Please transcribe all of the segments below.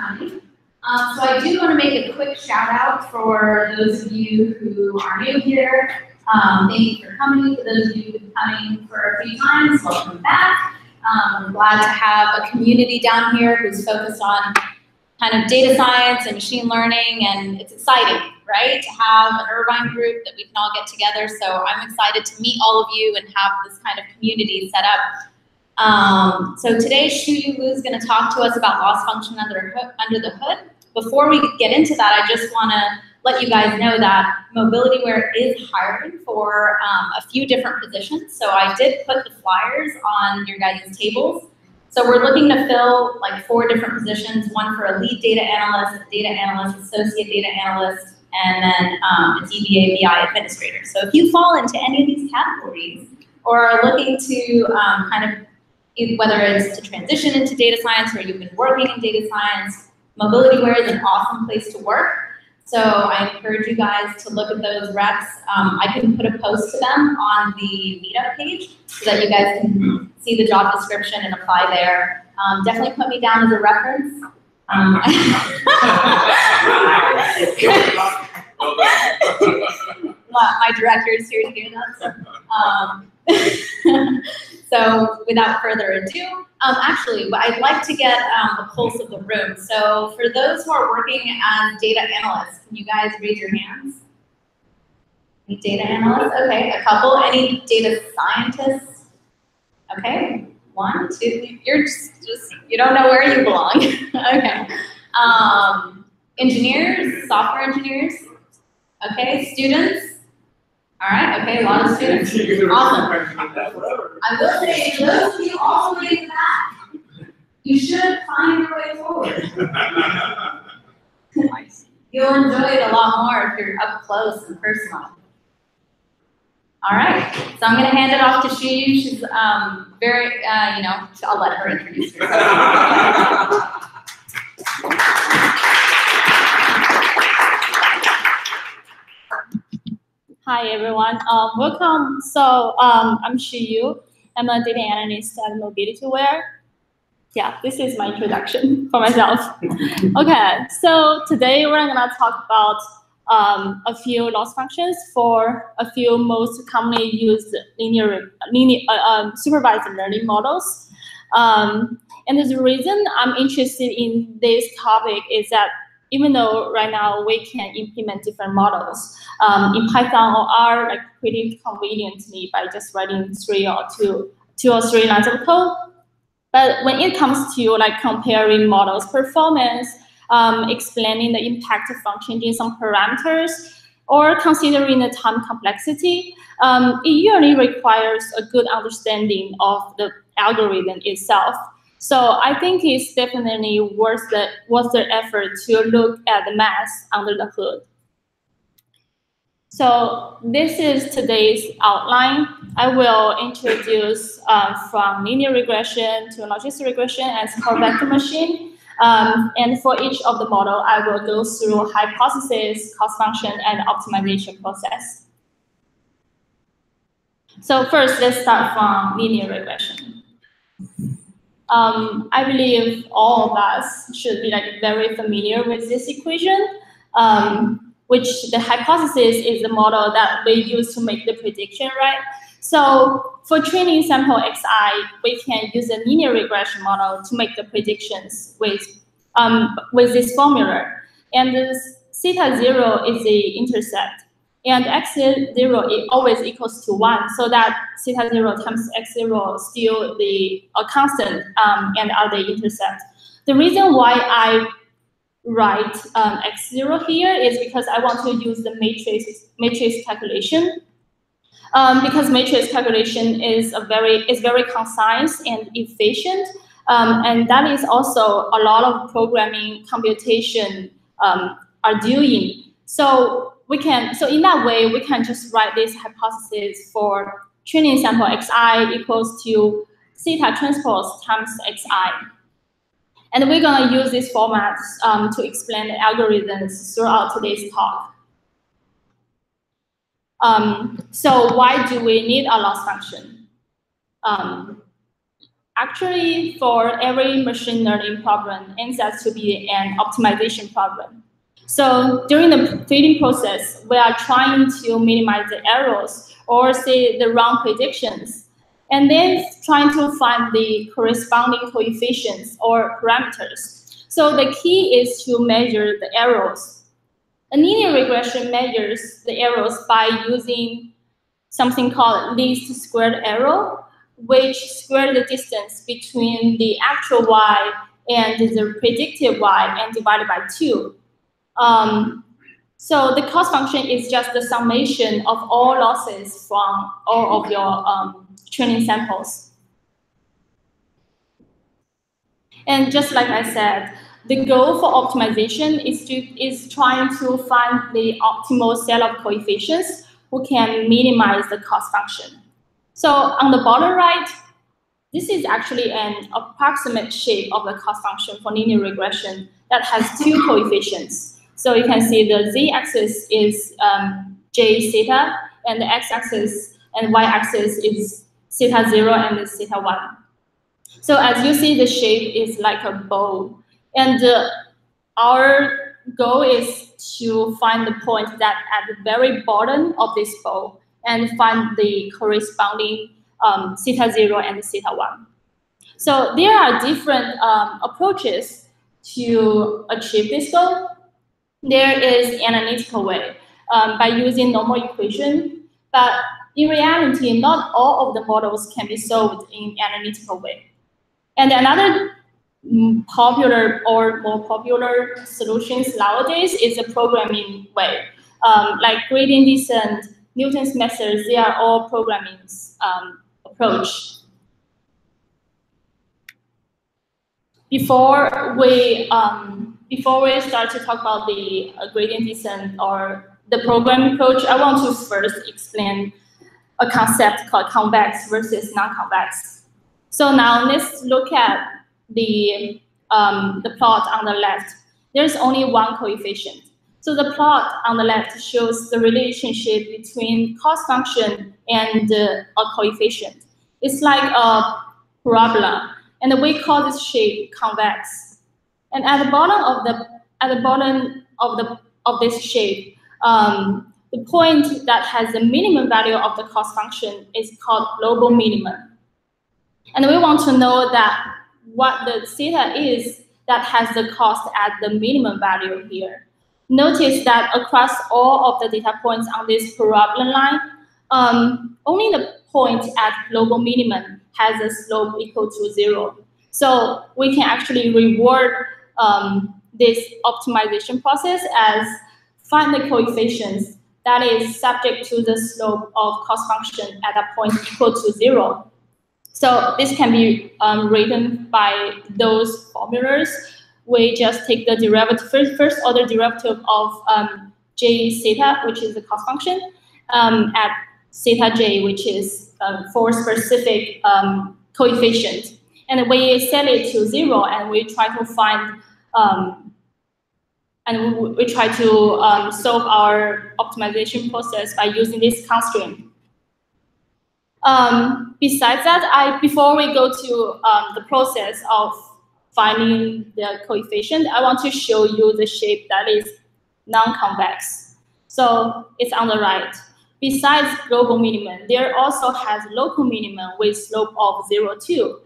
coming. So I do want to make a quick shout out for those of you who are new here. Thank you for coming. For those of you who've been coming for a few times, welcome back. I'm glad to have a community down here who's focused on kind of data science and machine learning, and it's exciting, right, to have an Irvine group that we can all get together. So I'm excited to meet all of you and have this kind of community set up. So today, Shuyu Wu is going to talk to us about loss function under the hood. Before we get into that, I just want to let you guys know that MobilityWare is hiring for a few different positions. So I did put the flyers on your guys' tables. So we're looking to fill like 4 different positions, one for a lead data analyst, a data analyst, associate data analyst, and then a DBA BI administrator. So if you fall into any of these categories or are looking to kind of, whether it's to transition into data science or you've been working in data science, MobilityWare is an awesome place to work. So I encourage you guys to look at those reps. I can put a post to them on the meetup page so that you guys can see the job description and apply there. Definitely put me down as a reference. My director is here to hear that. So without further ado, actually, I'd like to get the pulse of the room. So for those who are working as data analysts, can you guys raise your hands? Any data analysts? Okay, a couple. Any data scientists? Okay, 1, 2. You're just you don't know where you belong. Okay. Engineers, software engineers. Okay, students. All right, okay, a lot of students. Awesome. I will say, for those of you all the way in the back, you should find your way forward. You'll enjoy it a lot more if you're up close and personal. All right, so I'm going to hand it off to Shuyu. She's very, I'll let her introduce herself. Hi everyone, welcome. So I'm Shuyu. I'm a data analyst at MobilityWare. Yeah, this is my introduction for myself. Okay, so today we're gonna talk about a few loss functions for a few most commonly used supervised learning models. And the reason I'm interested in this topic is that even though right now we can implement different models in Python or R like pretty conveniently by just writing 2 or 3 lines of code, but when it comes to like comparing models' performance, explaining the impact from changing some parameters, or considering the time complexity, it usually requires a good understanding of the algorithm itself. So I think it's definitely worth the effort to look at the math under the hood. So this is today's outline. I will introduce from linear regression to logistic regression and vector machine. And for each of the model, I will go through hypothesis, cost function, and optimization process. So first, let's start from linear regression. I believe all of us should be like very familiar with this equation, which the hypothesis is the model that we use to make the prediction, right? So for training sample xi, we can use a linear regression model to make the predictions with this formula. And this theta 0 is the intercept. And x0 it always equals to 1, so that theta 0 times x0 is still a constant and are the intercept. The reason why I write x0 here is because I want to use the matrix calculation. Because matrix calculation is very concise and efficient, and that is also a lot of programming computation are doing. So in that way, we can just write this hypothesis for training sample xi equals to theta transpose times xi. And we're going to use this format to explain the algorithms throughout today's talk. So why do we need a loss function? actually, for every machine learning problem, ends up to be an optimization problem. So during the fitting process, we are trying to minimize the errors or say the wrong predictions, and then trying to find the corresponding coefficients or parameters. So the key is to measure the errors. A linear regression measures the errors by using something called least squared error, which square the distance between the actual y and the predicted y and divided by 2. So the cost function is just the summation of all losses from all of your training samples. And just like I said, the goal for optimization is trying to find the optimal set of coefficients who can minimize the cost function. So on the bottom right, this is actually an approximate shape of the cost function for linear regression that has 2 coefficients. So you can see the z-axis is j theta, and the x-axis and y-axis is theta 0 and theta 1. So as you see, the shape is like a bow. And our goal is to find the point that at the very bottom of this bow and find the corresponding theta 0 and theta 1. So there are different approaches to achieve this goal. There is an analytical way by using normal equation, but in reality, not all of the models can be solved in an analytical way. And another popular or more popular solutions nowadays is a programming way, like gradient descent, Newton's methods. They are all programming approach. Before we start to talk about the gradient descent or the programming approach, I want to first explain a concept called convex versus non-convex. So now let's look at the plot on the left. There's only one coefficient. So the plot on the left shows the relationship between cost function and a coefficient. It's like a parabola, and we call this shape convex. And at the bottom of this shape, the point that has the minimum value of the cost function is called global minimum. And we want to know that what the theta is that has the cost at the minimum value here. Notice that across all of the data points on this parabola line, only the point at global minimum has a slope equal to 0. So we can actually reward this optimization process as find the coefficients that is subject to the slope of cost function at a point equal to 0. So this can be written by those formulas. We just take the derivative, first order derivative of j theta, which is the cost function, at theta j, which is for specific coefficient. And we set it to 0, and we try to find, we try to solve our optimization process by using this constraint. Besides that, before we go to the process of finding the coefficient, I want to show you the shape that is non-convex. So it's on the right. Besides global minimum, there also has local minimum with slope of 0, 2.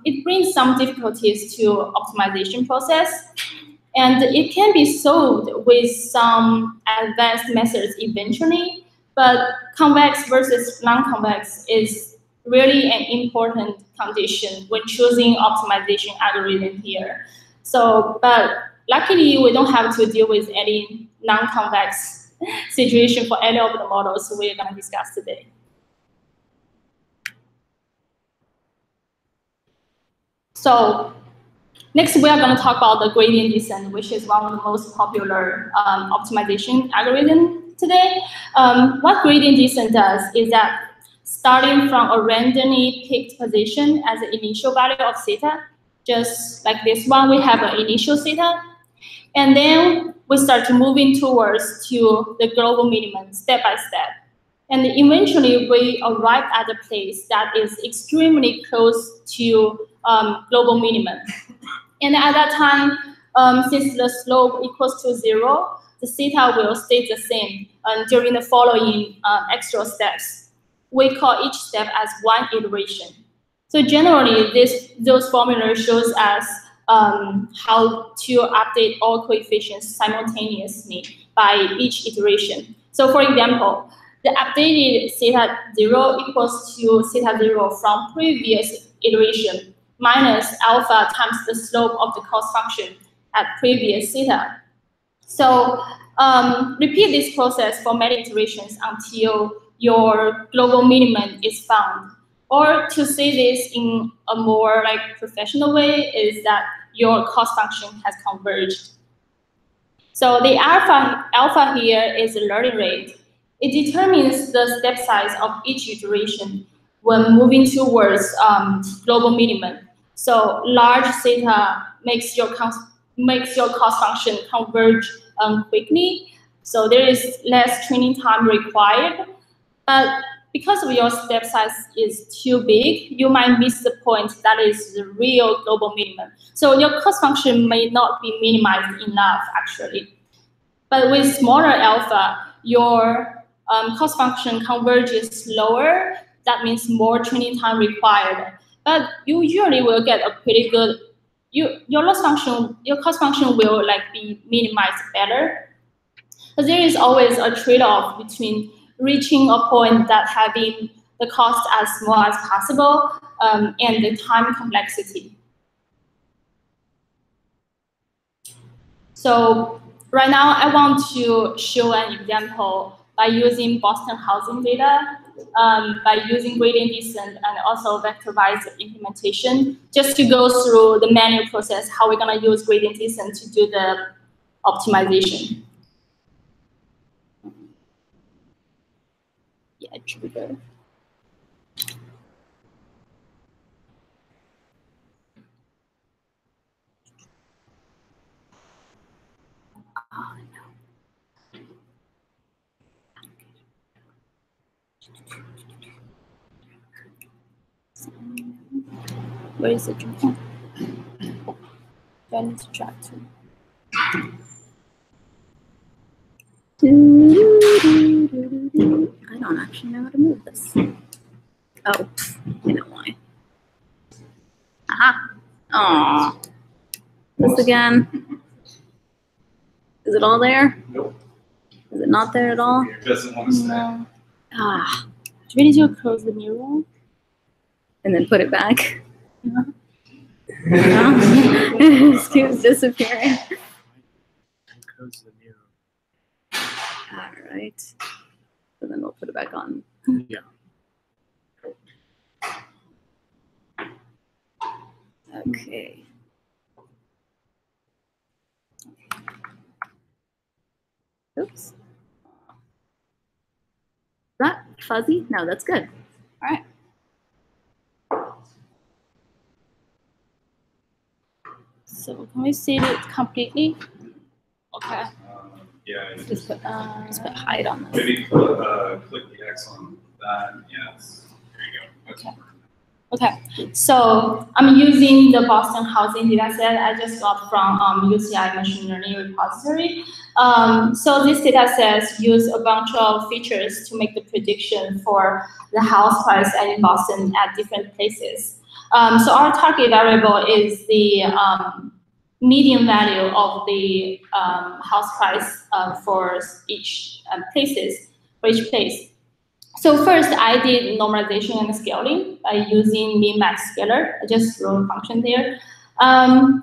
It brings some difficulties to optimization process, and it can be solved with some advanced methods eventually. But convex versus non-convex is really an important condition when choosing optimization algorithm here. So, but luckily we don't have to deal with any non-convex situation for any of the models we're going to discuss today. So next we are going to talk about the gradient descent, which is one of the most popular optimization algorithms today. What gradient descent does is that starting from a randomly picked position as the initial value of theta, just like this one, we have an initial theta, and then we start to moving towards to the global minimum step by step. And eventually, we arrive at a place that is extremely close to global minimum. And at that time, since the slope equals to 0, the theta will stay the same during the following extra steps. We call each step as one iteration. So generally, those formulas shows us how to update all coefficients simultaneously by each iteration. So for example, the updated theta 0 equals to theta 0 from previous iteration minus alpha times the slope of the cost function at previous theta. So repeat this process for many iterations until your global minimum is found. Or to say this in a more professional way is that your cost function has converged. So the alpha here is the learning rate. It determines the step size of each iteration when moving towards global minimum. So large theta makes your cost function converge quickly. So there is less training time required. But because of your step size is too big, you might miss the point that is the real global minimum. So your cost function may not be minimized enough, actually. But with smaller alpha, your cost function converges slower. That means more training time required. But you usually will get a pretty good, your cost function will be minimized better. But there is always a trade-off between reaching a point that having the cost as small as possible and the time complexity. So right now, I want to show an example by using Boston housing data, by using gradient descent and also vectorized implementation, just to go through the manual process, how we're going to use gradient descent to do the optimization. Yeah, it should be good. Oh, no. Where is the drop? Do I need to drop to? I don't actually know how to move this. Oh, I know why. Aha. Aw. This again. Is it all there? Nope. Is it not there at all? It doesn't want to stay. No. Ah. Do we need to close the mirror? And then put it back. Yeah. It keeps disappearing. Close the mirror. All right. So then we'll put it back on. Yeah. Okay. Oops. Is that fuzzy? No, that's good. All right. So can we see it completely? Okay. Yeah. Just put hide on this. Maybe click the X on that. Yes. There you go. Okay. Okay. So I'm using the Boston housing dataset I just got from UCI machine learning repository. So this dataset use a bunch of features to make the prediction for the house price in Boston at different places. So our target variable is the median value of the house price for each place. So first, I did normalization and scaling by using min-max scaler. I just wrote a function there. And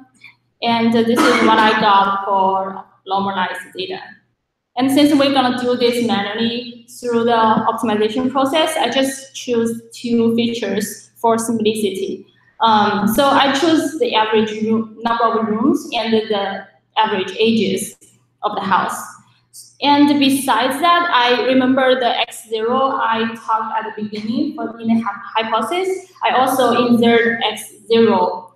this is what I got for normalized data. And since we're going to do this manually through the optimization process, I just choose 2 features for simplicity. So I choose the average number of rooms and the average ages of the house. And besides that, I remember the X0 I talked at the beginning for the hypothesis. I also insert X0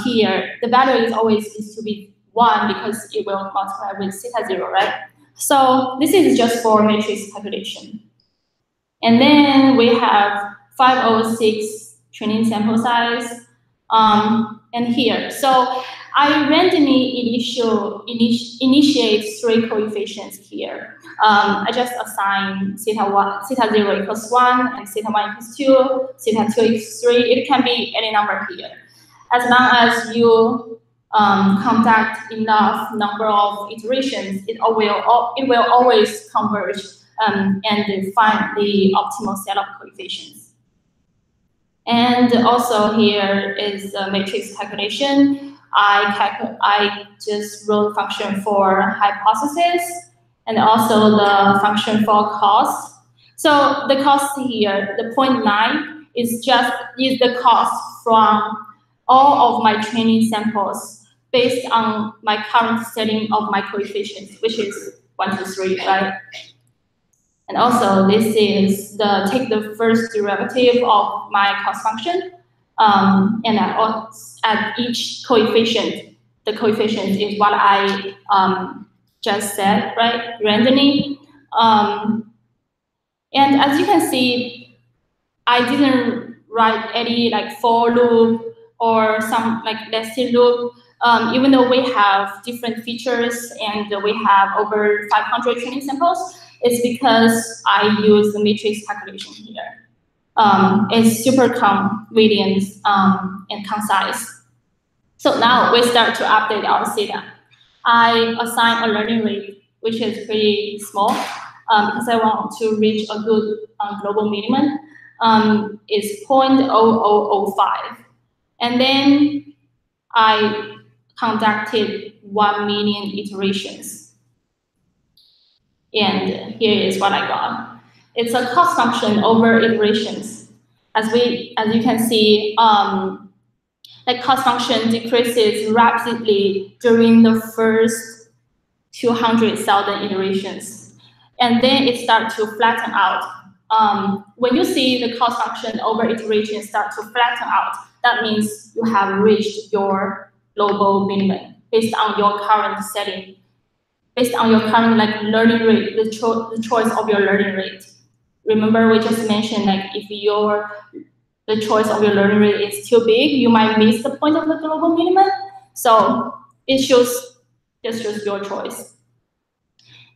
here. The value is always needs to be 1 because it will multiply with theta 0, right? So this is just for matrix calculation. And then we have 506 training sample size, and here. So I randomly initiate 3 coefficients here. I just assign theta 0 equals 1, and theta 1 equals 2, theta 2 equals 3. It can be any number here. As long as you conduct enough number of iterations, it will always converge and find the optimal set of coefficients. And also here is the matrix calculation. I just wrote function for hypothesis and also the function for cost. So the cost here, the 0.9 is the cost from all of my training samples based on my current setting of my coefficients, which is 1, 2, 3, right? And also this is take the first derivative of my cost function, and at each coefficient, the coefficient is what I just said, right, randomly. And as you can see, I didn't write any like for loop or some like nested loop, even though we have different features and we have over 500 training samples. It's because I use the matrix calculation here. It's super convenient and concise. So now we start to update our data. I assign a learning rate, which is pretty small, because I want to reach a good global minimum. Is 0.0005. And then I conducted 1 million iterations. And here is what I got. It's a cost function over iterations. As you can see, the cost function decreases rapidly during the first 200,000 iterations. And then it starts to flatten out. When you see the cost function over iteration start to flatten out, that means you have reached your global minimum based on your current setting, based on your current learning rate, the choice of your learning rate. Remember, we just mentioned if the choice of your learning rate is too big, you might miss the point of the global minimum. So it just shows your choice.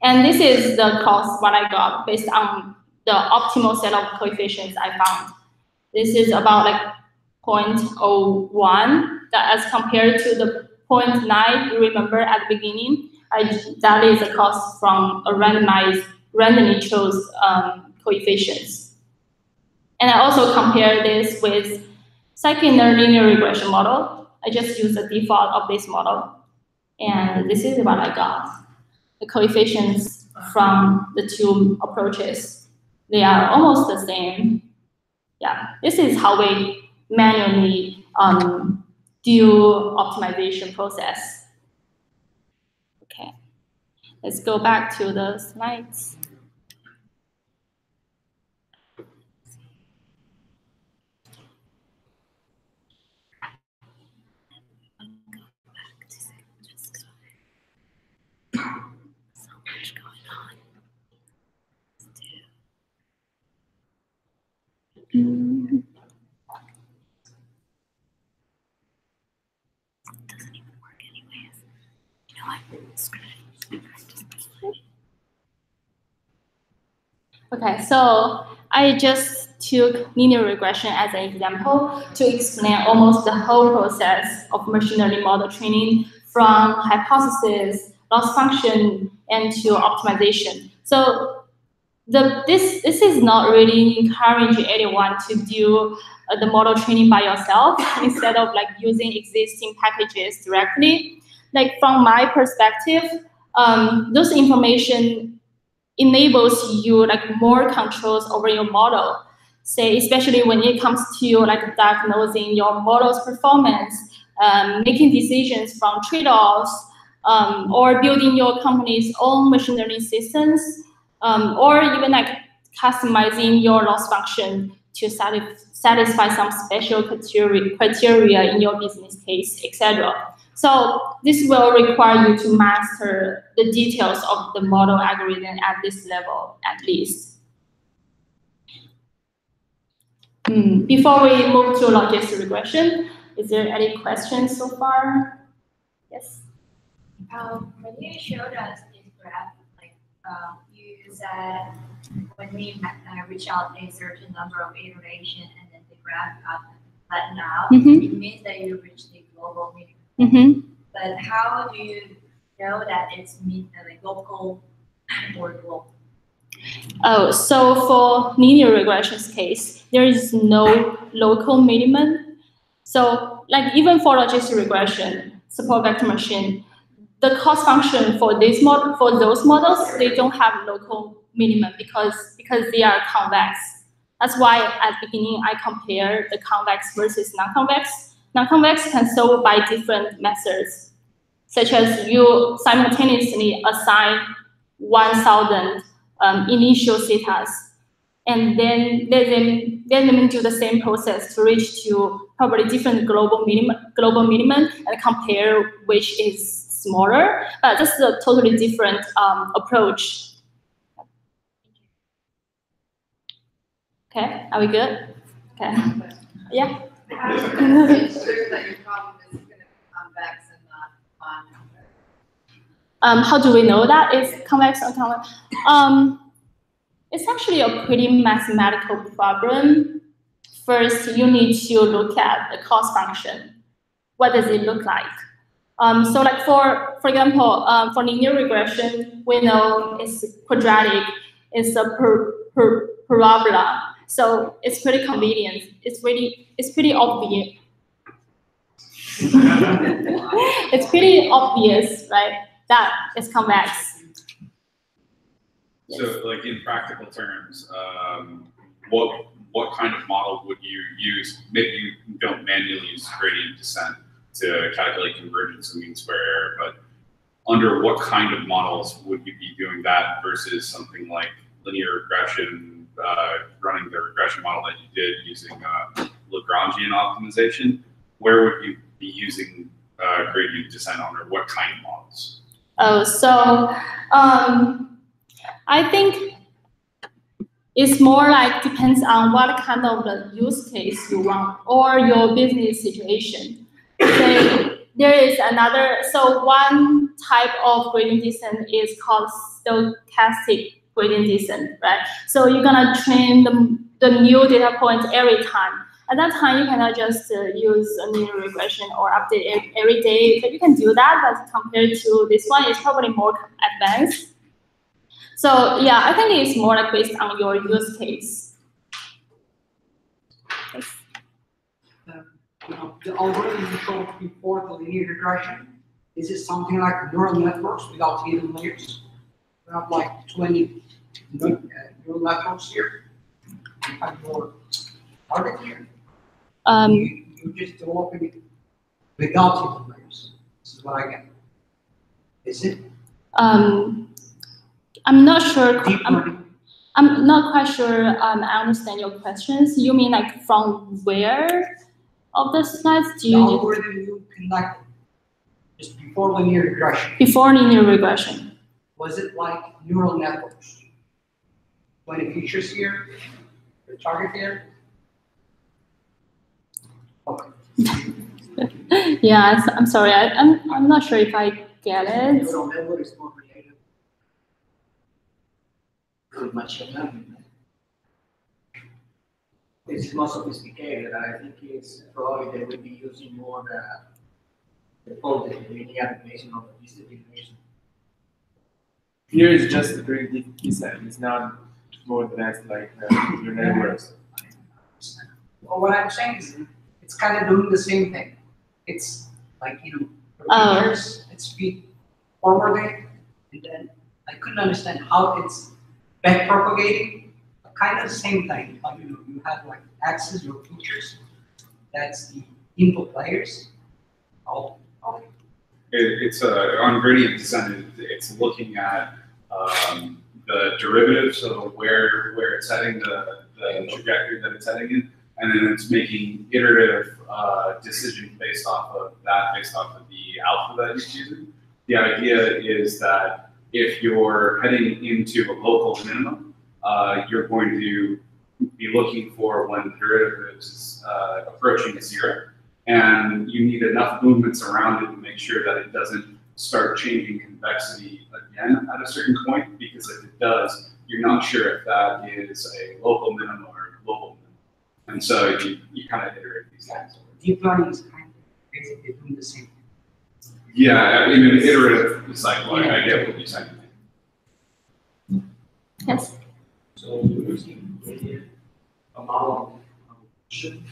And this is the cost what I got based on the optimal set of coefficients I found. This is about 0.01 that as compared to the 0.9 you remember at the beginning. That is a cost from a randomly chose coefficients. And I also compare this with secondary linear regression model. I just use the default of this model. And this is what I got. The coefficients from the 2 approaches, they are almost the same. Yeah, this is how we manually do optimization process. Okay, let's go back to the slides. So much going on. Doesn't even work anyways. You know what? Screw it. Okay, so I just took linear regression as an example to explain almost the whole process of machine learning model training from hypothesis, loss function, and to optimization. So this is not really encouraging anyone to do the model training by yourself instead of using existing packages directly. From my perspective, those information enables you more controls over your model. Say, especially when it comes to diagnosing your model's performance, making decisions from trade-offs, or building your company's own machine learning systems, or even customizing your loss function to satisfy some special criteria in your business case, etc. So this will require you to master the details of the model algorithm at this level, at least. Before we move to logistic regression, is there any questions so far? Yes. When you showed us this graph, like you said, when we reach out a certain number of iterations and then the graph got flattened out, it means that you reached the global minimum. But how do you know that it's like local or global? Oh, so for linear regression's case, there is no local minimum. So like even for logistic regression, support vector machine, the cost function for this model, for those models, they don't have local minimum because they are convex. That's why at the beginning I compare the convex versus non-convex. Non-convex can solve by different methods, such as you simultaneously assign 1,000 initial zetas, and then let them do the same process to reach to probably different global minimum and compare which is smaller. But this is a totally different approach. Okay, are we good? Okay. Yeah. How do you ensure that your problem is going to be convex and not non-convex? How do we know that it's convex or convex? It's actually a pretty mathematical problem. First, you need to look at the cost function. What does it look like? So like for example, for linear regression, we know it's quadratic, it's a parabola. So it's pretty convenient. It's pretty obvious. It's pretty obvious, right? That it's convex. So, like in practical terms, what kind of model would you use? Maybe you don't manually use gradient descent to calculate convergence and mean square error, but under what kind of models would you be doing that versus something like linear regression, running the regression model that you did using Lagrangian optimization? Where would you be using gradient descent under what kind of models? Oh, so I think it's more like depends on what kind of the use case you want or your business situation. So there is another, so one type of gradient descent is called stochastic gradient descent, right? So you're gonna train the new data point every time. At that time, you cannot just use a linear regression or update it every day. But you can do that, but compared to this one, it's probably more advanced. So yeah, I think it's more like based on your use case. Yes. The algorithm you showed before the linear regression, is it something like neural networks without hidden layers? We have like 20 neural networks here. You have your target here. You just develop it without hidden layers. This is what I get. Is it? I'm not sure. I'm not quite sure. I understand your questions. You mean like from where of the slides do you? The algorithm you conducted just before linear regression. Before linear regression. Was it like neural networks? 20 features here, the target here. Okay. Yeah, I'm sorry. I'm not sure if I get it. Neural network is more creative. Pretty much learning. It's more sophisticated. I think it's probably they will be using more the linear regression of the logistic regression. Here is just the gradient descent. It's not more advanced like your networks. Well, what I'm saying is it's kind of doing the same thing. It's like, features, it's feed forwarding, and then I couldn't understand how it's back propagating. Kind of the same thing. Like, you have like axes or features. That's the input layers. Oh, okay. It's on gradient descent. It's looking at the derivative, so where it's heading, the trajectory that it's heading in, and then it's making iterative decisions based off of the alpha that it's using. The idea is that if you're heading into a local minimum, you're going to be looking for when the derivative is approaching 0. And you need enough movements around it to make sure that it doesn't start changing convexity again at a certain point, because if it does, you're not sure if that is a local minimum or a global minimum. And so you kind of iterate these things. Deep learning is kind of basically doing the same thing. Yeah, in an iterative cycle, I get what you're saying. Yes. So we're using a model of function.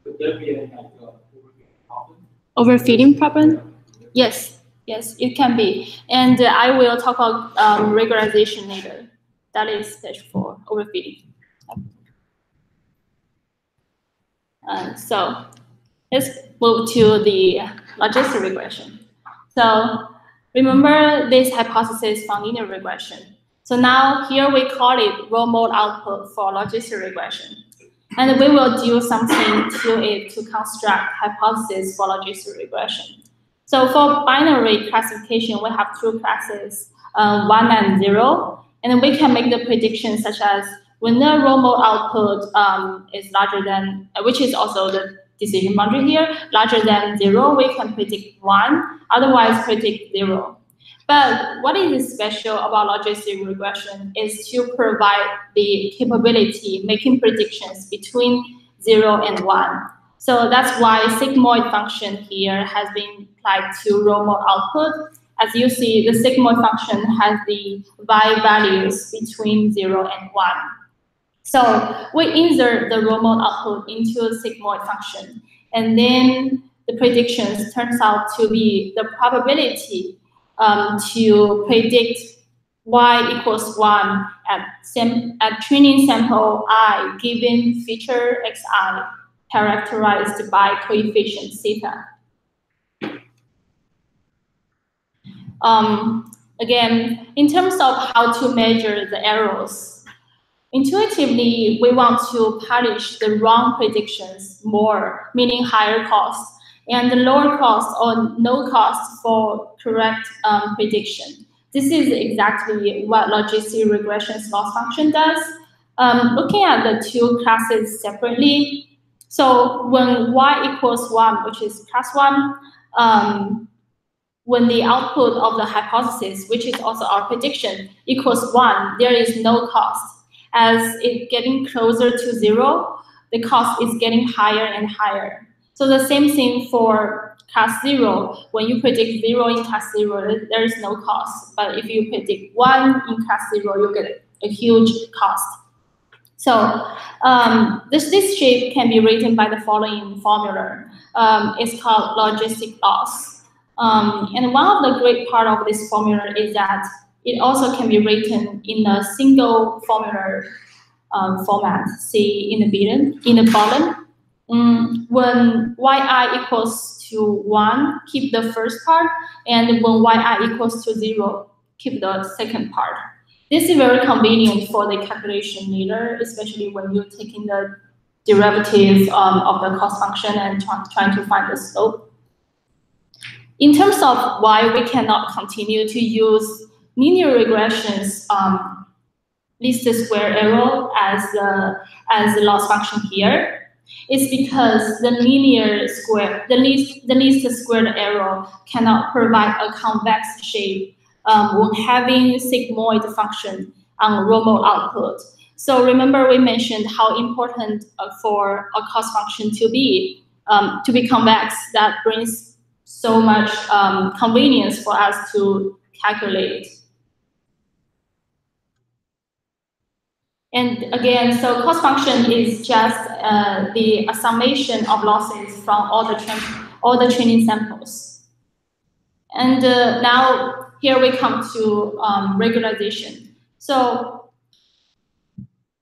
Could there be any like overfitting problem? Overfitting problem? Yes, yes, it can be. And I will talk about regularization later. That is stage 4, overfitting. So let's move to the logistic regression. So remember this hypothesis from linear regression. So now here we call it row mode output for logistic regression. And we will do something to it to construct hypothesis for logistic regression. So for binary classification, we have 2 classes, 1 and 0. And we can make the predictions such as when the row mode output is larger than, which is also the decision boundary here, larger than 0, we can predict 1, otherwise predict 0. But what is special about logistic regression is to provide the capability making predictions between 0 and 1. So that's why sigmoid function here has been applied to row mode output. As you see, the sigmoid function has the y values between 0 and 1. So we insert the row mode output into a sigmoid function, and then the predictions turns out to be the probability to predict y equals 1 at training sample I given feature xi characterized by coefficient theta. Again, in terms of how to measure the errors, intuitively, we want to punish the wrong predictions more, meaning higher cost, and the lower cost or no cost for correct prediction. This is exactly what logistic regression's loss function does. Looking at the 2 classes separately, so when y equals 1, which is class 1, when the output of the hypothesis, which is also our prediction, equals 1, there is no cost. As it's getting closer to 0, the cost is getting higher and higher. So the same thing for class 0. When you predict 0 in class 0, there is no cost. But if you predict 1 in class 0, you get a huge cost. So this shape can be written by the following formula. It's called logistic loss. And one of the great part of this formula is that it also can be written in a single formula format. See in the bottom. When yi equals to 1, keep the first part, and when yi equals to 0, keep the second part. This is very convenient for the calculation later, especially when you're taking the derivative of the cost function and trying to find the slope. In terms of why we cannot continue to use linear regression's least square error as the loss function here, is because the least squared error cannot provide a convex shape when having sigmoid function on row mode output. So remember we mentioned how important for a cost function to be convex. That brings so much convenience for us to calculate. And again, so cost function is just the summation of losses from all the training samples. And now here we come to regularization. So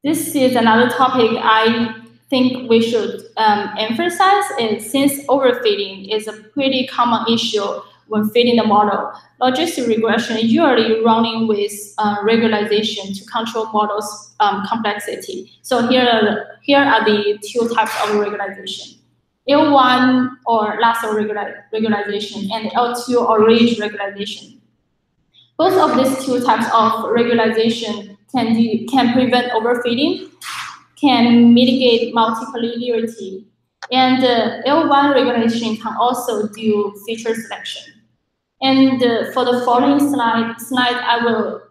this is another topic I think we should emphasize, is since overfitting is a pretty common issue when fitting the model, logistic regression is usually running with regularization to control models' complexity. So here are the 2 types of regularization: L1 or lasso regularization and L2 or ridge regularization. Both of these 2 types of regularization can prevent overfitting, can mitigate multicollinearity, and L1 regulation can also do feature selection. And for the following slide, I will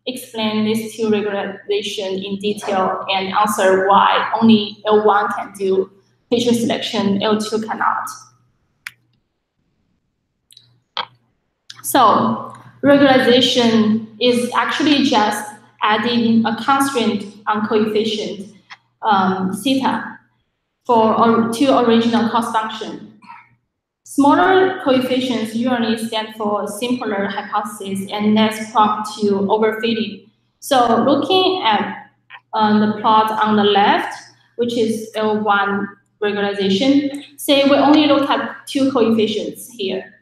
explain these two regularization in detail and answer why only L1 can do feature selection, L2 cannot. So regularization is actually just adding a constraint on coefficient theta to original cost function. Smaller coefficients usually stand for simpler hypotheses and less prone to overfitting. So looking at the plot on the left, which is L1 regularization, say we only look at two coefficients here,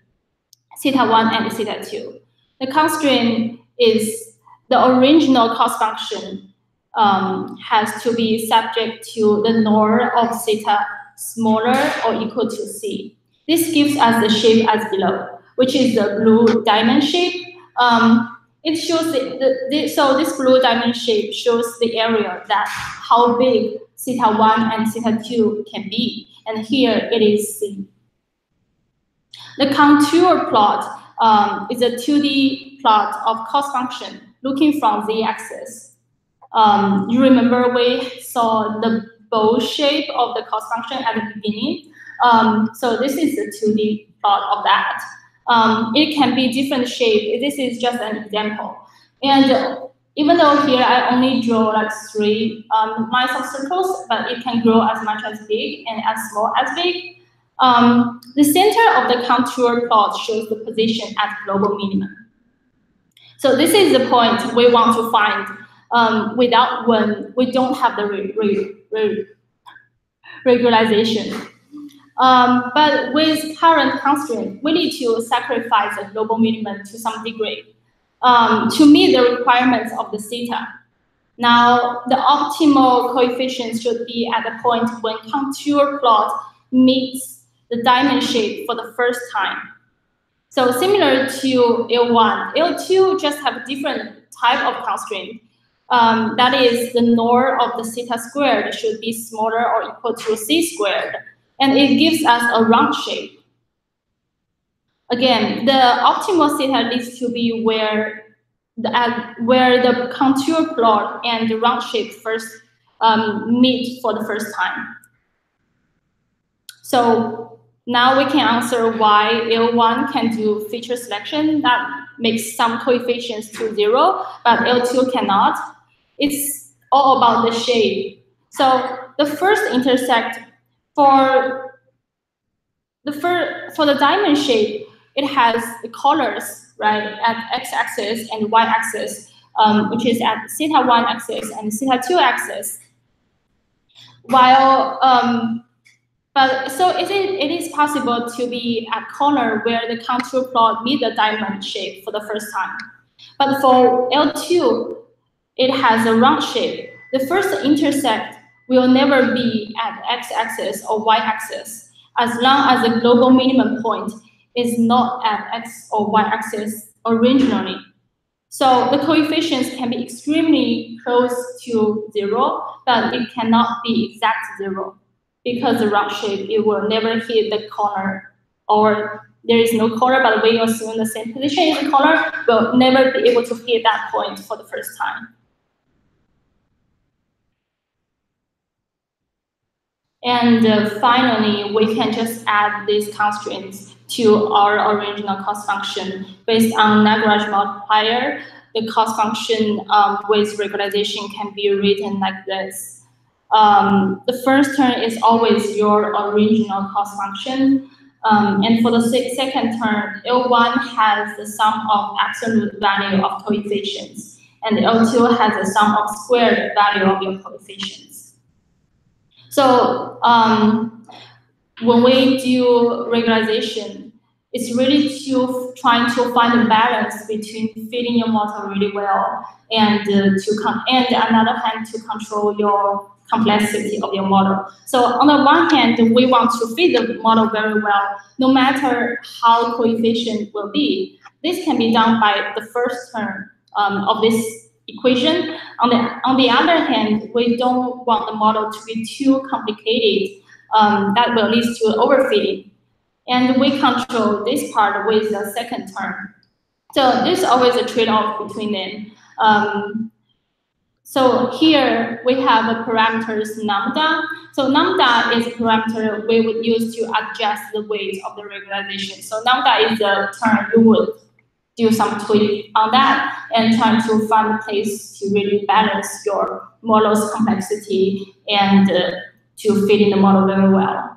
theta 1 and theta 2. The constraint is the original cost function has to be subject to the norm of theta smaller or equal to c. This gives us the shape as below, which is the blue diamond shape. It shows so this blue diamond shape shows the area that how big theta 1 and theta 2 can be, and here it is c. The contour plot is a 2D plot of cost function looking from the axis. You remember we saw the bow shape of the cost function at the beginning. So this is the 2D plot of that. It can be different shape. This is just an example. And even though here I only draw like 3 lines of circles, but it can grow as much as big and as small as big. The center of the contour plot shows the position at global minimum. So this is the point we want to find without when we don't have the regularization. But with current constraint, we need to sacrifice the global minimum to some degree to meet the requirements of the theta. Now, the optimal coefficient should be at the point when contour plot meets the diamond shape for the first time. So similar to L1, L2 just have a different type of constraint. That is the norm of the theta squared should be smaller or equal to c squared. And it gives us a round shape. Again, the optimal theta needs to be where the contour plot and the round shape first meet for the first time. So now we can answer why L1 can do feature selection that makes some coefficients to 0, but L2 cannot. It's all about the shape. So the first intersect for the diamond shape, it has the colors, right, at x-axis and y-axis, which is at theta 1 axis and theta 2 axis. While but so it is possible to be at corner where the contour plot meet the diamond shape for the first time. But for L2, it has a round shape. The first intersect will never be at x-axis or y-axis as long as the global minimum point is not at x or y-axis originally. So the coefficients can be extremely close to 0, but it cannot be exact 0. Because the round shape, it will never hit the corner, or there is no corner, but we assume the same position in the corner, will never be able to hit that point for the first time. And finally, we can just add these constraints to our original cost function. Based on Lagrange multiplier, the cost function with regularization can be written like this. The first term is always your original cost function. And for the second term, L1 has the sum of absolute value of coefficients, and L2 has the sum of squared value of your coefficients. So when we do regularization, it's really trying to find a balance between fitting your model really well and on the other hand to control your complexity of your model. So on the one hand, we want to fit the model very well, no matter how coefficient will be. This can be done by the first term of this equation. On the other hand, we don't want the model to be too complicated. That will lead to overfitting. And we control this part with the second term. So there's always a trade-off between them. So here we have a parameters lambda. So lambda is a parameter we would use to adjust the weight of the regularization. So lambda is the term you would do some tweak on that and try to find a place to really balance your model's complexity and to fit in the model very well.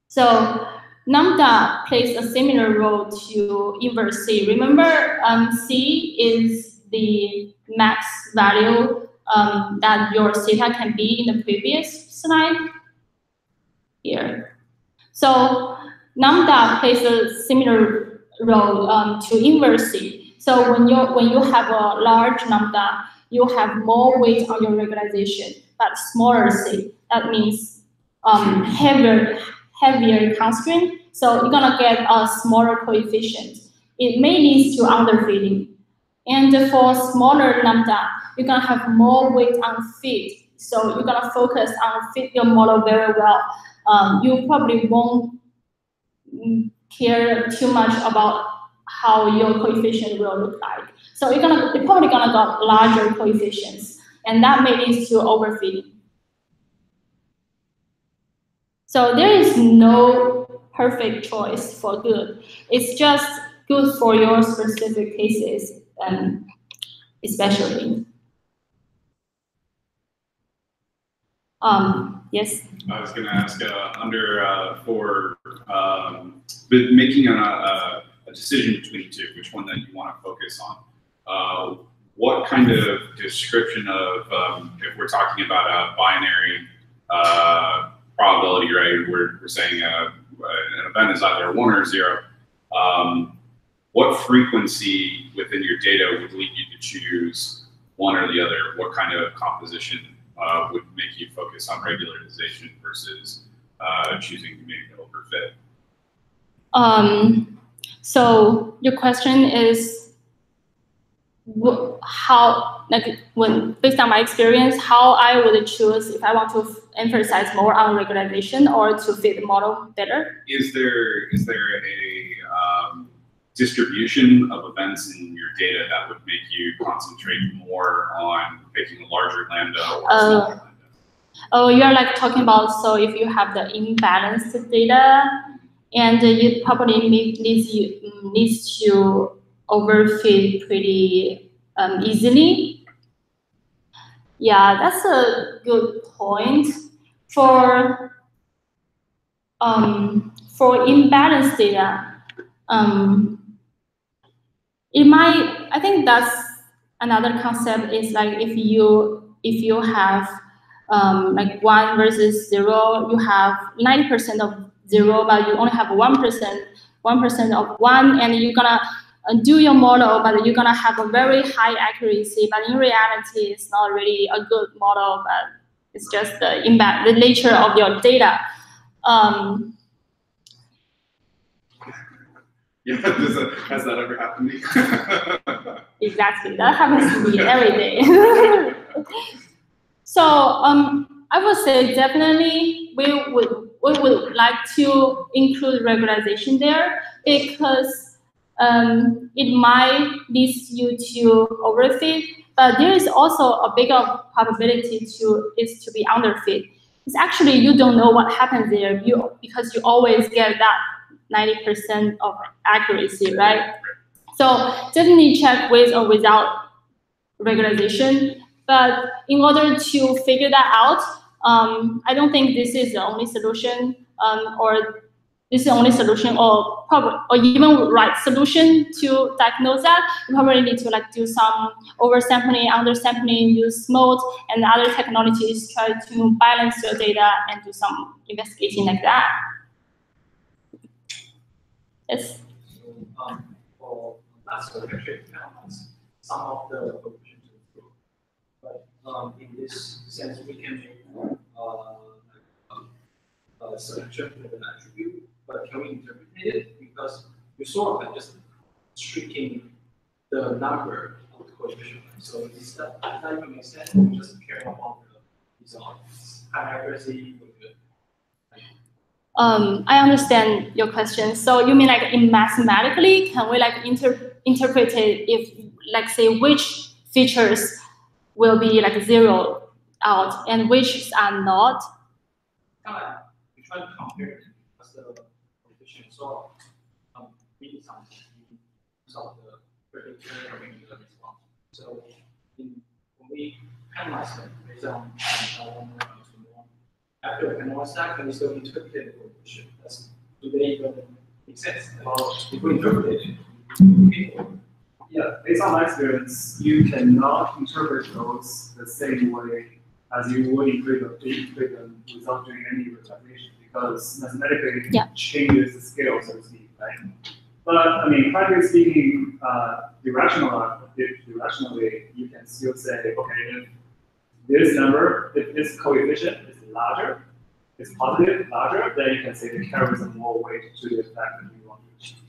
So lambda plays a similar role to inverse C. Remember, C is the max value that your theta can be in the previous slide here. So lambda plays a similar role to inverse C. So when you have a large lambda, you have more weight on your regularization, but smaller C. That means heavier constraint. So you're gonna get a smaller coefficient. It may lead to underfitting. And for smaller lambda, you're gonna have more weight on fit. So you're gonna focus on fit your model very well. You probably won't care too much about how your coefficient will look like. So you're probably gonna get larger coefficients, and that may lead to overfitting. So there is no perfect choice for good. It's just good for your specific cases, especially. Yes? I was going to ask, for making a decision between two, which one that you want to focus on, what kind of description of, if we're talking about a binary probability, right, we're saying an event is either 1 or 0, what frequency within your data would lead you to choose one or the other? What kind of composition would make you focus on regularization versus choosing maybe to overfit? So your question is how, like, based on my experience, how I would choose if I want to emphasize more on regularization or to fit the model better? Is there a distribution of events in your data that would make you concentrate more on picking a larger lambda or a smaller lambda? Oh, you're like talking about, so if you have the imbalanced data, and it probably needs to overfit pretty easily. Yeah, that's a good point. For imbalanced data, I think that's another concept is like if you have like 1 versus 0, you have 90% of 0, but you only have 1% of 1, and you're gonna do your model, but you're gonna have a very high accuracy. But in reality, it's not really a good model, but it's just the nature of your data. Yeah, has that ever happened to me? Exactly, that happens to me every day. So I would say definitely we would like to include regularization there because it might lead you to overfit, but there is also a bigger probability to be underfit. It's actually you don't know what happens there because you always get that 90% of accuracy, right? So definitely check with or without regularization. But in order to figure that out, I don't think this is the only solution, or this is the only solution, or even right solution to diagnose that. You probably need to like do some oversampling, undersampling, use mode and other technologies, try to balance your data and do some investigating like that. Yes. So, for last question, some of the conclusions are true, but in this sense, we can make a selection with an attribute, but can we interpret it? Because you're sort of like just tricking the number of the coefficient. So does that even make sense? We just care about the results, high accuracy with the. I understand your question. So you mean like in mathematically, can we like interpret it if like say which features will be like zero out and which are not? We try to compare it as the coefficient so maybe something of the predictor or maybe the response. So when we analyze them based on after we analyze that, can we still interpret the coefficient? Do they even make sense? If we interpret it, yeah, based on my experience, you cannot interpret those the same way as you would interpret them without doing any regularization, because mathematically changes the scale, so to speak, right? But I mean, practically speaking, directionally, you can still say, okay, if this number, if this coefficient is larger, it's positive, larger, then you can say it carries more weight to the effect that you want to achieve.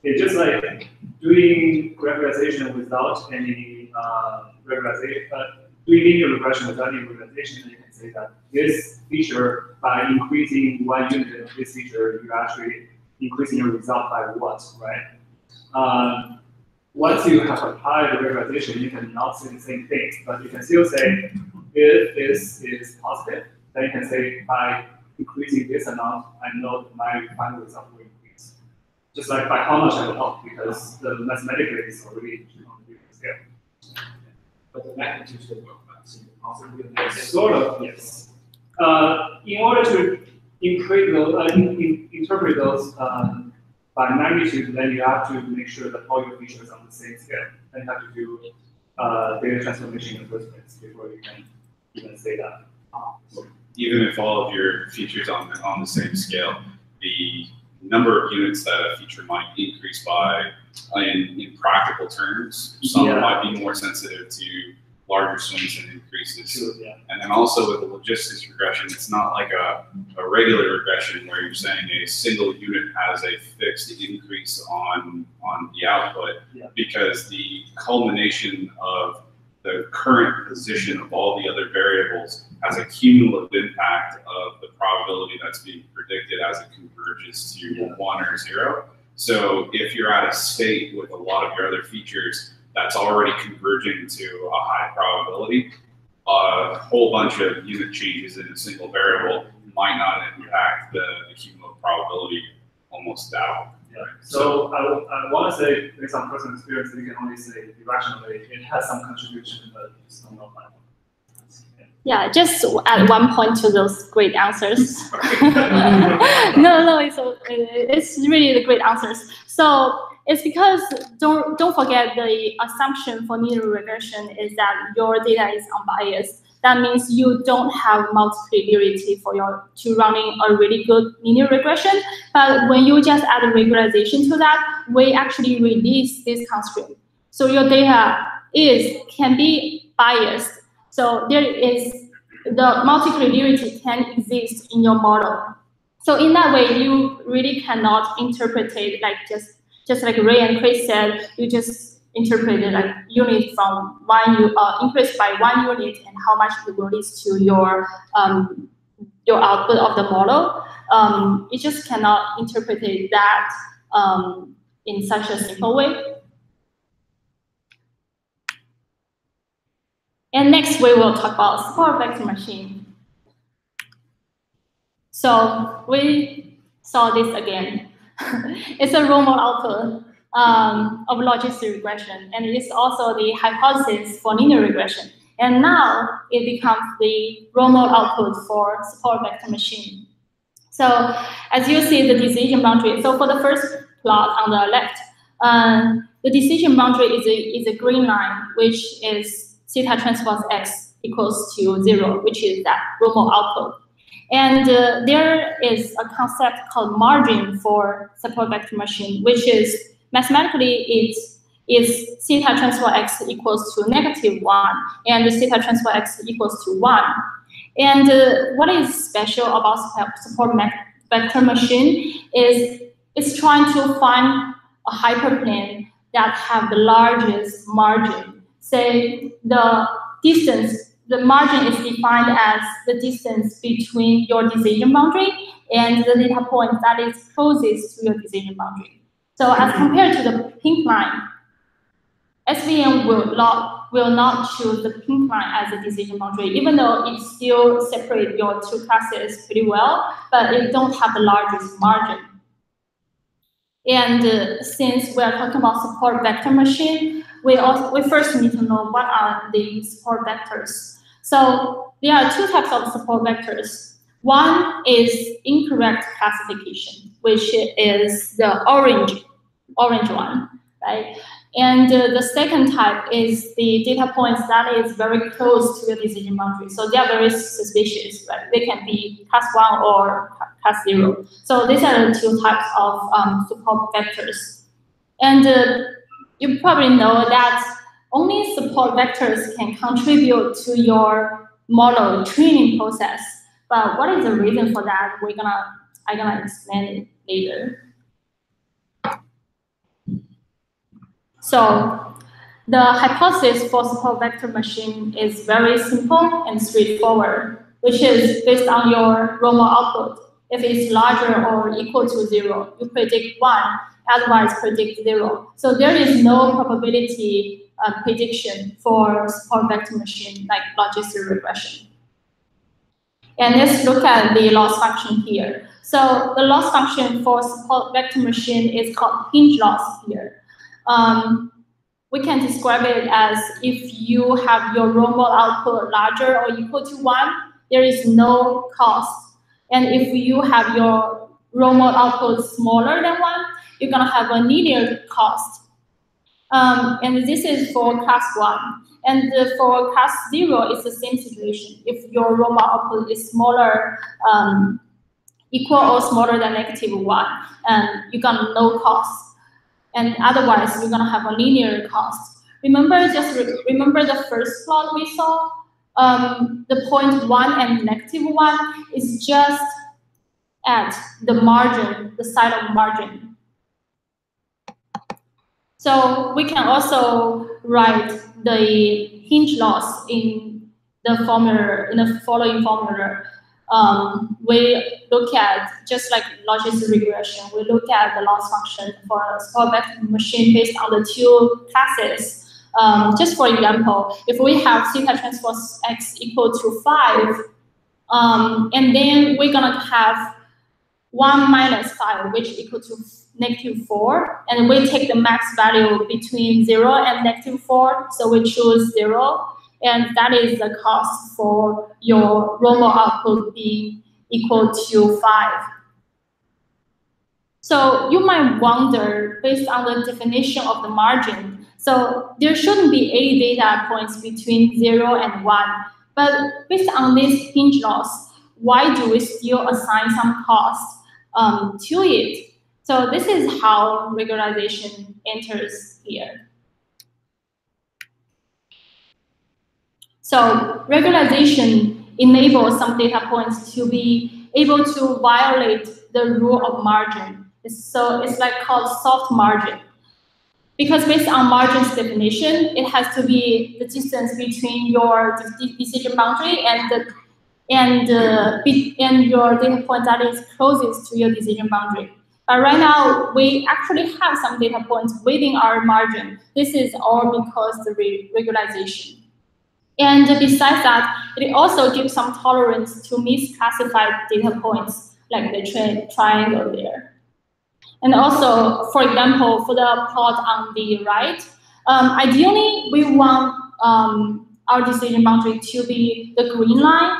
It's just like doing regularization without any regularization, doing linear regression without any regularization, you can say that this feature, by increasing one unit of this feature, you're actually increasing your result by what, right? Once you have applied the regularization, you cannot say the same thing, but you can still say, if this is positive, then you can say, by increasing this amount, I know that my final result will increase. Just like by how much I will help, because the mathematically is already on the scale. But the magnitude still work, Sort of, yes. In order to interpret those by magnitude, then you have to make sure that all your features are on the same scale. Then you have to do data transformation in the first place before you can even say that. Even if all of your features on the same scale, the number of units that a feature might increase by, in practical terms, some might be more sensitive to larger swings and increases. Sure, yeah. And then also with the logistics regression, it's not like a regular regression where you're saying a single unit has a fixed increase on the output, because the culmination of the current position of all the other variables has a cumulative impact of the probability that's being predicted as it converges to 1 or 0. So if you're at a state with a lot of your other features that's already converging to a high probability, a whole bunch of unit changes in a single variable might not impact the cumulative probability almost out. Yeah. So I want to say, based on personal experience, you can only say directionally it has some contribution, but it's not by one. Yeah, just add one point to those great answers. No, it's really the great answers. So it's because don't forget the assumption for linear regression is that your data is unbiased. That means you don't have multiplicity to running a really good linear regression. But when you just add a regularization to that, we actually release this constraint. So your data can be biased. So there is the multiplicity can exist in your model. So in that way, you really cannot interpret it like just like Ray and Chris said, you just interpret it like unit from increased by 1 unit and how much it will lead to your output of the model. You just cannot interpret it that in such a simple way. And next we will talk about support vector machine. So we saw this again. It's a role model output of logistic regression, and it is also the hypothesis for linear regression. And now it becomes the role model output for support vector machine. So as you see the decision boundary, so for the first plot on the left, the decision boundary is a green line, which is theta transpose x equals to 0, which is that role model output. And there is a concept called margin for support vector machine, which is mathematically it's theta transpose x equals to -1 and theta transpose x equals to 1. And what is special about support vector machine is it's trying to find a hyperplane that have the largest margin. say the distance, the margin is defined as the distance between your decision boundary and the data point that is closest to your decision boundary. So as compared to the pink line, SVM will not choose the pink line as a decision boundary, even though it still separates your two classes pretty well, but it don't have the largest margin. And since we are talking about support vector machine, we first need to know what are the support vectors. So there are two types of support vectors. One is incorrect classification, which is the orange one, right? And the second type is the data points that is very close to your decision boundary. So they are very suspicious, right? They can be class 1 or class 0. So these are the two types of support vectors. And you probably know that only support vectors can contribute to your model training process. But what is the reason for that? I'm gonna explain it later. So the hypothesis for support vector machine is very simple and straightforward, which is based on your raw model output. If it's larger or equal to 0, you predict 1, otherwise predict 0. So there is no probability prediction for support vector machine like logistic regression. And let's look at the loss function here. So the loss function for support vector machine is called hinge loss here. We can describe it as if you have your raw model output larger or equal to 1, there is no cost. And if you have your raw model output smaller than 1, you're gonna have a linear cost. And this is for class 1. And for class 0, it's the same situation. If your raw model output is smaller, equal or smaller than -1, and you got no cost. And otherwise, you're gonna have a linear cost. Remember the first plot we saw? The point 1 and -1 is just at the margin, the side of margin. So we can also write the hinge loss in the formula, in the following formula. We look at, just like logistic regression, we look at the loss function for a support vector machine based on the two classes. Just for example, if we have theta transpose x equal to 5, and then we're gonna have 1 minus 5, which equal to -4, and we take the max value between 0 and -4, so we choose 0. And that is the cost for your raw model output being equal to 5. So you might wonder, based on the definition of the margin, so there shouldn't be any data points between 0 and 1. But based on this hinge loss, why do we still assign some cost to it? So this is how regularization enters here. So regularization enables some data points to be able to violate the rule of margin. So it's like called soft margin. Because based on margin's definition, it has to be the distance between your decision boundary and your data point that is closest to your decision boundary. But right now, we actually have some data points within our margin. This is all because of the regularization. And besides that, it also gives some tolerance to misclassified data points, like the triangle there. And also, for example, for the plot on the right, ideally, we want our decision boundary to be the green line.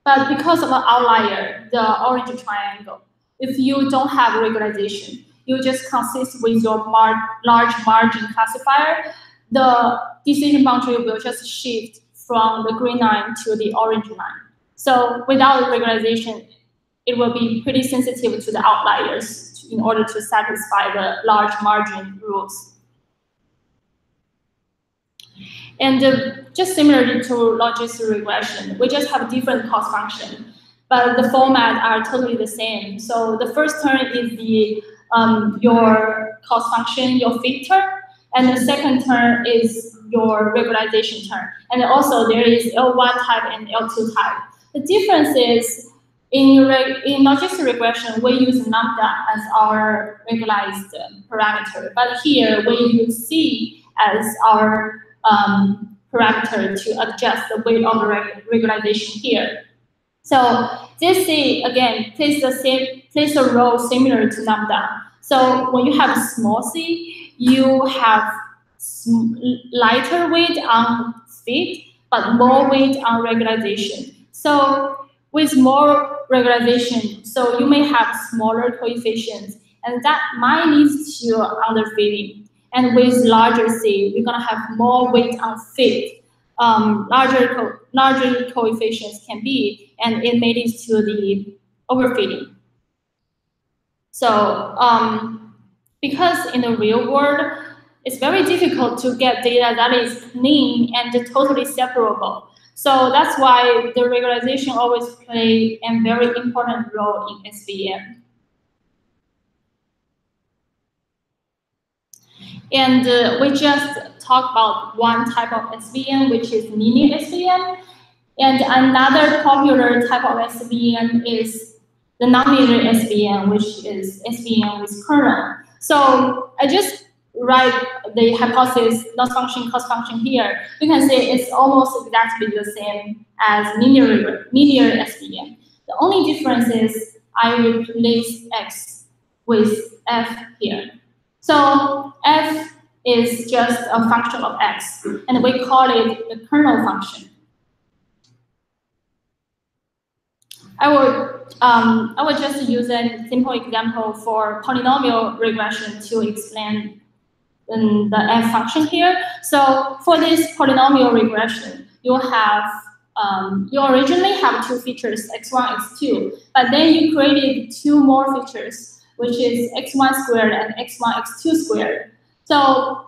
But because of an outlier, the orange triangle, if you don't have regularization, you just consist with your large margin classifier, the decision boundary will just shift from the green line to the orange line. So without regularization, it will be pretty sensitive to the outliers in order to satisfy the large margin rules. And just similarly to logistic regression, we just have different cost function, but the format are totally the same. So the first term is the your cost function, your fit term, and the second term is your regularization term. And also there is L1 type and L2 type. The difference is in logistic regression, we use lambda as our regularized parameter, but here we use C as our parameter to adjust the weight of the regularization here. So this C, again, plays a role similar to lambda. So when you have small c, you have lighter weight on fit, but more weight on regularization. So with more regularization, so you may have smaller coefficients, and that might lead to underfitting. And with larger c, you're gonna have more weight on fit. Larger coefficients can be, and it may lead to the overfitting. So because in the real world, it's very difficult to get data that is clean and totally separable. So that's why the regularization always play a very important role in SVM. And we just talked about one type of SVM, which is linear SVM. And another popular type of SVM is the nonlinear SVM, which is SVM with kernel. So I just write the hypothesis, loss function, cost function here. You can say it's almost exactly the same as linear SVM. The only difference is I replace x with f here. So f is just a function of x, and we call it the kernel function. I will just use a simple example for polynomial regression to explain the f function here. So for this polynomial regression, you originally have two features, x1, x2, but then you created two more features, which is x1 squared and x1, x2 squared. So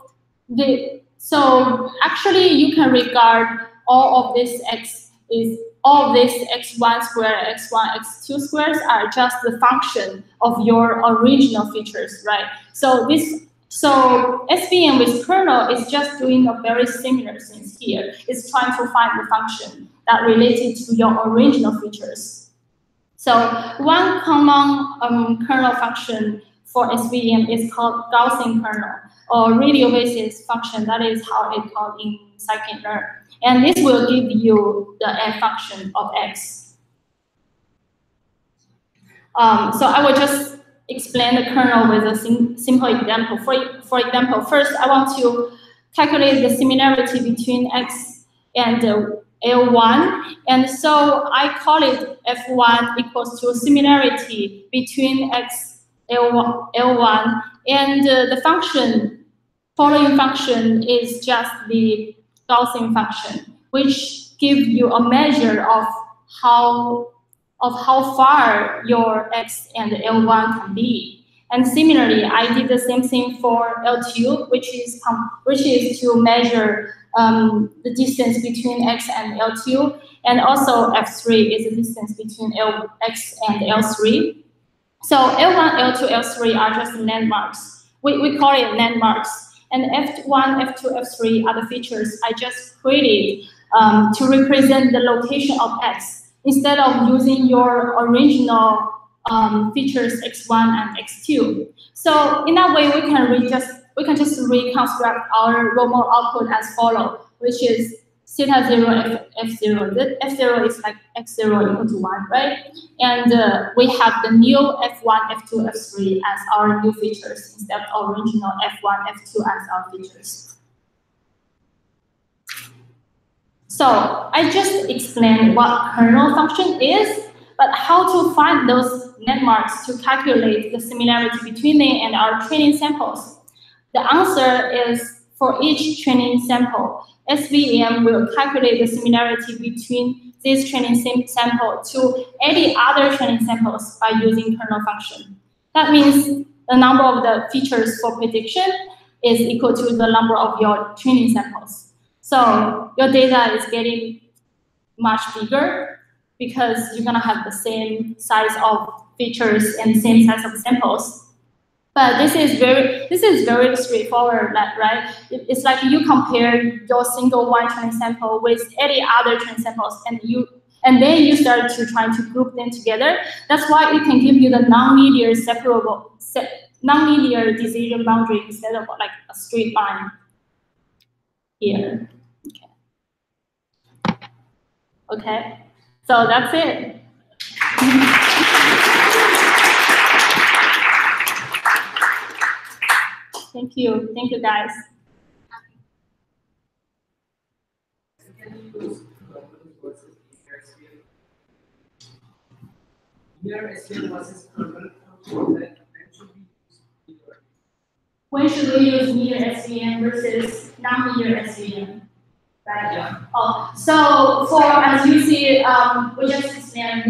actually you can regard all of this x1 squared, x1, x2 squares are just the function of your original features, right? So SVM with kernel is just doing a very similar thing here. It's trying to find the function that related to your original features. So one common kernel function for SVM is called Gaussian kernel, or radial basis function. That is how it's called in scikit-learn. And this will give you the f function of x. So I will just explain the kernel with a simple example. For example, first I want to calculate the similarity between x and L1, and so I call it F1 equals to similarity between x L1, and the following function is just the Gaussian function, which gives you a measure of how far your x and L1 can be. And similarly, I did the same thing for L2, which is to measure the distance between x and L2, and also F3 is the distance between x and L3. So L1, L2, L3 are just landmarks. We call it landmarks. And F1, F2, F3 are the features I just created to represent the location of x, instead of using your original features x1 and x2. So in that way, we can just reconstruct our raw mode output as follows, which is theta 0, f0. That f0 is like x0 equal to 1, right? And we have the new f1, f2, f3 as our new features instead of original f1, f2 as our features. So I just explained what kernel function is, but how to find those landmarks to calculate the similarity between them and our training samples. The answer is for each training sample, SVM will calculate the similarity between this training sample to any other training samples by using kernel function. That means the number of the features for prediction is equal to the number of your training samples. So your data is getting much bigger because you're gonna have the same size of features and same size of samples. But this is very straightforward, right? It's like you compare your single one training sample with any other training samples, and then you start to try to group them together. That's why it can give you the nonlinear nonlinear decision boundary instead of like a straight line here. Okay, so that's it. Thank you guys. When should we use linear SVM versus non-linear SVM? Right? Yeah. Oh, so as you see, we just explained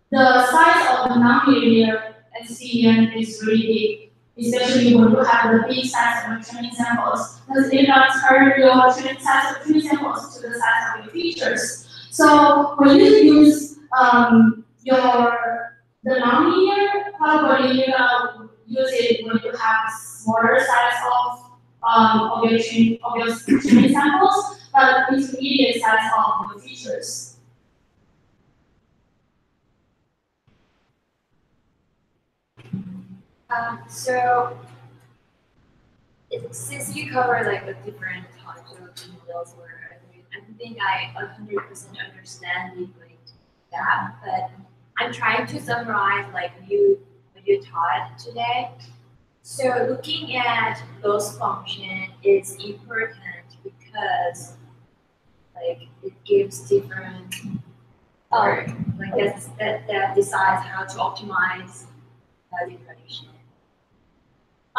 the size of the non-linear SVM is really big, especially when you have the big size of the training samples, because it not turn your training size of training samples to the size of your features. So when you use the nonlinear, probably you're gonna use it when you have smaller size of your training samples, but intermediate size of your features. So since you cover like the different types of models, I think I 100% understand that, but I'm trying to summarize like what you taught today. So looking at those functions is important because like it gives different that decides how to optimize value prediction.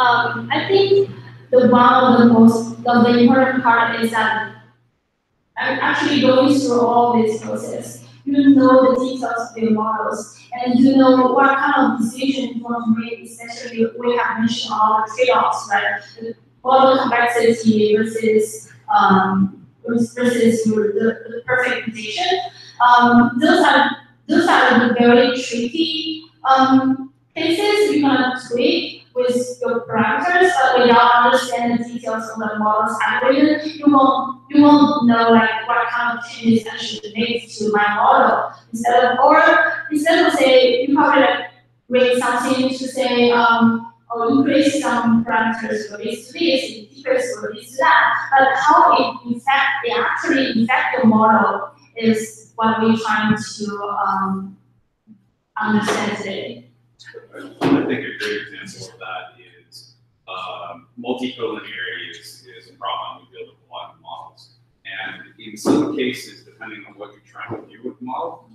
I think one of the important part is that I'm actually going through all this process. You know the details of your models, and you know what kind of decision you want to make, especially we have mentioned all the trade-offs, right? The model complexity versus the perfect prediction. Those are the very tricky cases you're gonna tweak with your parameters, but without understanding the details of the model's algorithm, you won't know like what kind of changes I should make to my model. Instead of say you probably like rate something to say or increase some parameters for this to this, decrease for this to that. But how it actually affect your model is what we're trying to understand today. I think a great example of that is multicollinearity is a problem we deal with a lot of models. And in some cases, depending on what you're trying to do with the model,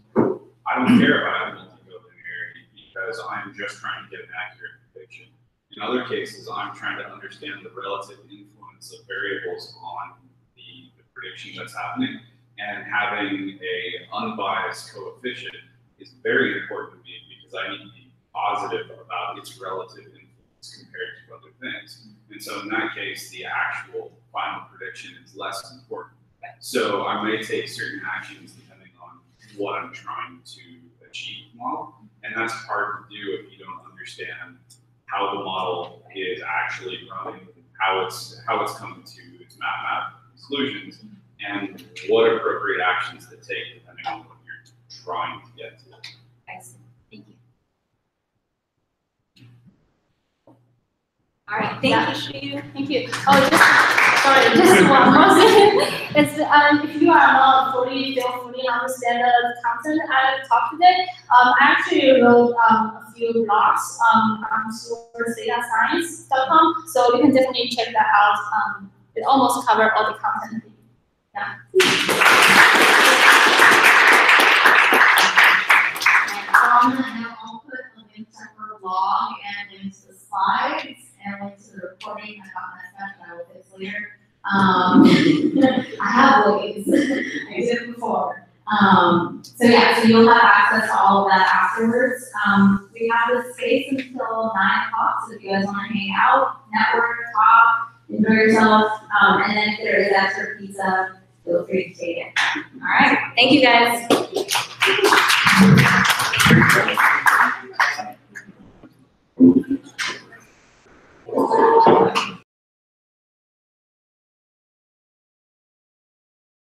I don't care about multicollinearity because I'm just trying to get an accurate prediction. In other cases, I'm trying to understand the relative influence of variables on the prediction that's happening, and having an unbiased coefficient is very important to me because I need to be positive about its relative influence compared to other things. And so in that case, the actual final prediction is less important. So I may take certain actions depending on what I'm trying to achieve in the model. And that's hard to do if you don't understand how the model is actually running, how it's coming to its mathematical conclusions, and what appropriate actions to take depending on what you're trying to get to. I see. Thank you. All right. Thank you. Thank you. Oh, just one more thing. It's if you are not fully understand the content I talked today, I actually wrote a few blogs on supervisedscience.com, so you can definitely check that out. It almost covers all the content. Yeah. I'll put a link to her blog and links to the slides and links to the recording. I got that stuff and I will fix later. I have ways. I did it before. So yeah, so you'll have access to all of that afterwards. We have this space until 9 o'clock, so if you guys want to hang out, network, talk, enjoy yourself, and then if there is extra pizza, feel free to take it. All right, thank you guys.